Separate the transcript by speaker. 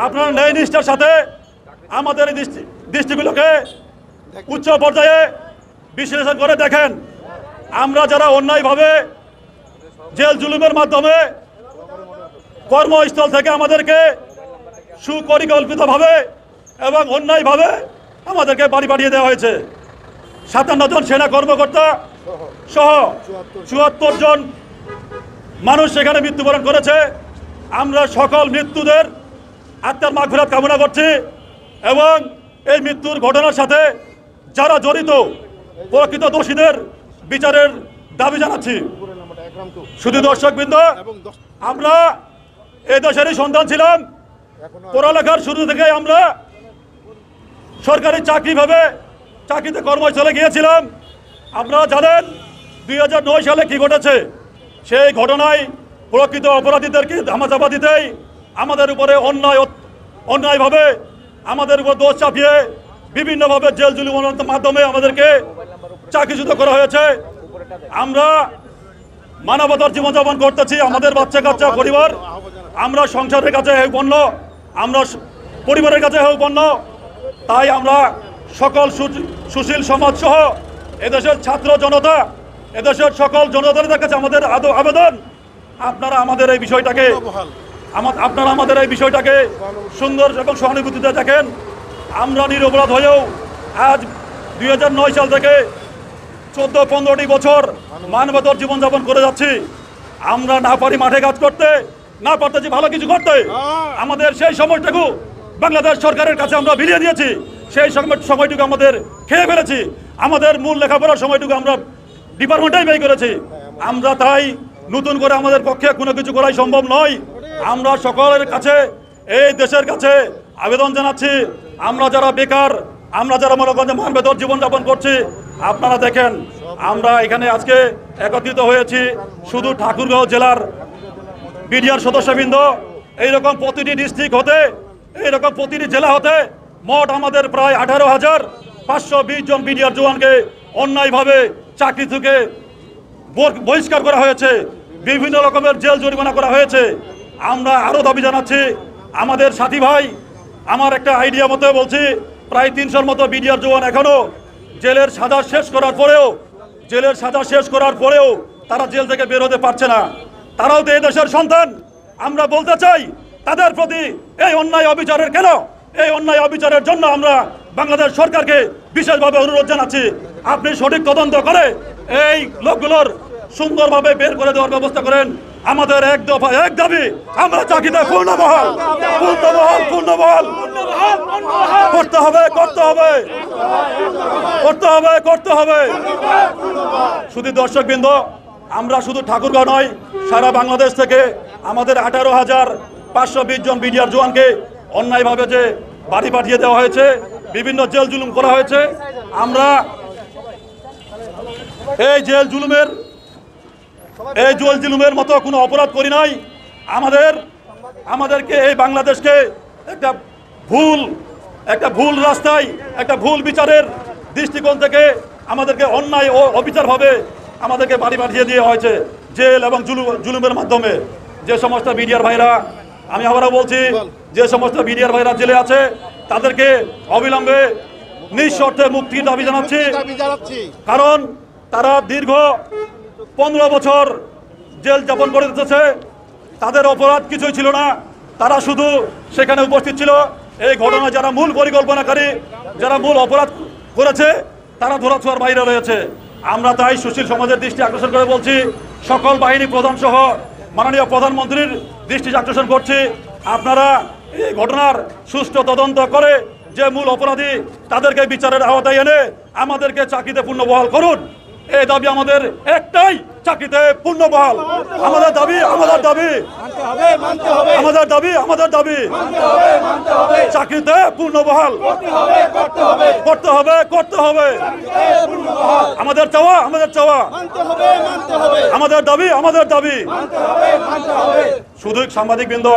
Speaker 1: আপনারা ন্যায় নিষ্ঠার সাথে আমাদের এই দৃষ্টিগুলোকে উচ্চ পর্যায়ে বিশ্লেষণ করে দেখেন। আমরা যারা অন্যায়ভাবে জেল জুলুমের মাধ্যমে কর্মস্থল থেকে আমাদেরকে সুপরিকল্পিতভাবে এবং অন্যায়ভাবে আমাদেরকে বাড়ি পাঠিয়ে দেওয়া হয়েছে, 57 জন সেনা কর্মকর্তা সহ 74 জন মানুষ সেখানে মৃত্যুবরণ করেছে। আমরা সকল মৃত্যুদের আত্মার মাগফিরাত কামনা করছি এবং এই মৃত্যুর ঘটনার সাথে যারা জড়িত প্রকৃত দোষীদের বিচারের দাবি জানাচ্ছি। শুধু দর্শকবৃন্দ, আমরা এই দেশেরই সন্তান ছিলাম। পড়ালেখার শুরু থেকে আমরা সরকারি চাকরিতে কর্মস্থলে গিয়েছিলাম। আপনারা জানেন 2009 সালে কি ঘটেছে। সেই ঘটনায় প্রকৃত অপরাধীদেরকে ধামাচাপা দিতেই আমাদের উপরে অন্যায়ভাবে আমাদের উপর দোষ চাপিয়ে বিভিন্নভাবে জেল জুলুমের মাধ্যমে আমাদেরকে চাকরিচ্যুত করা হয়েছে। আমরা মানবতার জীবনযাপন করতেছি, আমাদের বাচ্চা কাচ্চা পরিবার, আমরা সংসারের কাছে হেউপন্ন, আমরা পরিবারের কাছে হেউপন্ন। তাই আমরা সকল সুশীল সমাজ সহ এদেশের ছাত্র জনতা, এদেশের সকল জনতাদের কাছে আমাদের আবেদন, আপনারা আমাদের এই বিষয়টাকে সুন্দর এবং সহানুভূতিতে দেখেন। আমরা নিরপরাধ হয়েও আজ 2009 সাল থেকে 14-15টি বছর মানবতার জীবনযাপন করে যাচ্ছি। আমরা না পারি মাঠে কাজ করতে, না পারতেছি ভালো কিছু করতে। আমাদের সেই সময়টুকু বাংলাদেশ সরকারের কাছে আমরা বিলিয়ে দিয়েছি, সেই সময়টুকু আমাদের খেয়ে ফেলেছি। আমাদের মূল লেখাপড়ার সময়টুকু আমরা ডিপার্টমেন্টেই ব্যয় করেছি। আমরা তাই নতুন করে আমাদের পক্ষে কোনো কিছু করাই সম্ভব নয়। আমরা সকলের কাছে, এই দেশের কাছে আবেদন জানাচ্ছি, আমরা যারা বেকার, আমরা যারা মনে করেন মানবেতর জীবনযাপন করছি, আপনারা দেখেন আমরা এখানে আজকে একত্রিত হয়েছি শুধু ঠাকুরগাঁও জেলার বিডিআর সদস্যবৃন্দ। এইরকম প্রতিটি ডিস্ট্রিক্ট হতে, এইরকম প্রতিটি জেলা হতে মোট আমাদের প্রায় 18,520 জন বিডিআর জওয়ানকে অন্যায়ভাবে চাকরি থেকে বহিষ্কার করা হয়েছে, বিভিন্ন রকমের জেল জরিমানা করা হয়েছে। আমরা আরও দাবি জানাচ্ছি, আমাদের সাথী ভাই, আমার একটা আইডিয়া মতো বলছি, প্রায় 300-র মতো বিডিআর জওয়ান এখনও জেলের সাজা শেষ করার পরেও তারা জেল থেকে বের হতে পারছে না। তারাও তো এই দেশের সন্তান। আমরা বলতে চাই তাদের প্রতি এই অন্যায় অবিচারের কেন, এই অন্যায় অবিচারের জন্য আমরা বাংলাদেশ সরকারকে বিশেষভাবে অনুরোধ জানাচ্ছি, আপনি সঠিক তদন্ত করে এই লোকগুলোর সুন্দরভাবে বের করে দেওয়ার ব্যবস্থা করেন। আমাদের এক দফা এক দাবি, আমরা চাকরিতে পূর্ণ বহাল করতে হবে। শুধু দর্শকবৃন্দ, আমরা শুধু ঠাকুরগাঁও নয়, সারা বাংলাদেশ থেকে আমাদের 18,520 জন বিডিআর জওয়ানকে অন্যায়ভাবে যে বাড়ি পাঠিয়ে দেওয়া হয়েছে, বিভিন্ন জেল জুলুম করা হয়েছে। আমরা এই জেল জুলুমের মতো কোনো অপরাধ করি নাই। আমাদেরকে এই বাংলাদেশকে একটা ভুল রাস্তায়, একটা ভুল বিচারের দৃষ্টিকোণ থেকে আমাদেরকে অন্যায় ও অবিচারভাবে আমাদেরকে বাড়ি পাঠিয়ে দেওয়া হয়েছে জেল এবং জুলুমের মাধ্যমে। যে সমস্ত বিডিআর ভাইরা, আমি আবারও বলছি, যে সমস্ত বিডিআর ভাইরা জেলে আছে তাদেরকে অবিলম্বে নিঃশর্তে মুক্তির দাবি জানাচ্ছি। কারণ তারা দীর্ঘ 15 বছর জেল যাপন করে দিতেছে, তাদের অপরাধ কিছুই ছিল না, তারা শুধু সেখানে উপস্থিত ছিল। এই ঘটনা যারা মূল পরিকল্পনাকারী, যারা মূল অপরাধ করেছে, তারা ধরাছোঁয়ার বাইরে রয়েছে। আমরা তাই সুশীল সমাজের দৃষ্টি আকর্ষণ করে বলছি, সকল বাহিনী প্রধান সহ মাননীয় প্রধানমন্ত্রীর দৃষ্টি আকর্ষণ করছি, আপনারা এই ঘটনার সুষ্ঠু তদন্ত করে যে মূল অপরাধী তাদেরকে বিচারের আওতায় এনে আমাদেরকে চাকরিতে পূর্ণবহাল করুন। এই দাবি আমাদের একটাই, চাকরিতে পূর্ণবহাল। আমাদের দাবি চাকরিতে পূর্ণবহাল করতে হবে। আমাদের চাওয়া, আমাদের দাবি। শুধু সাংবাদিক বৃন্দ,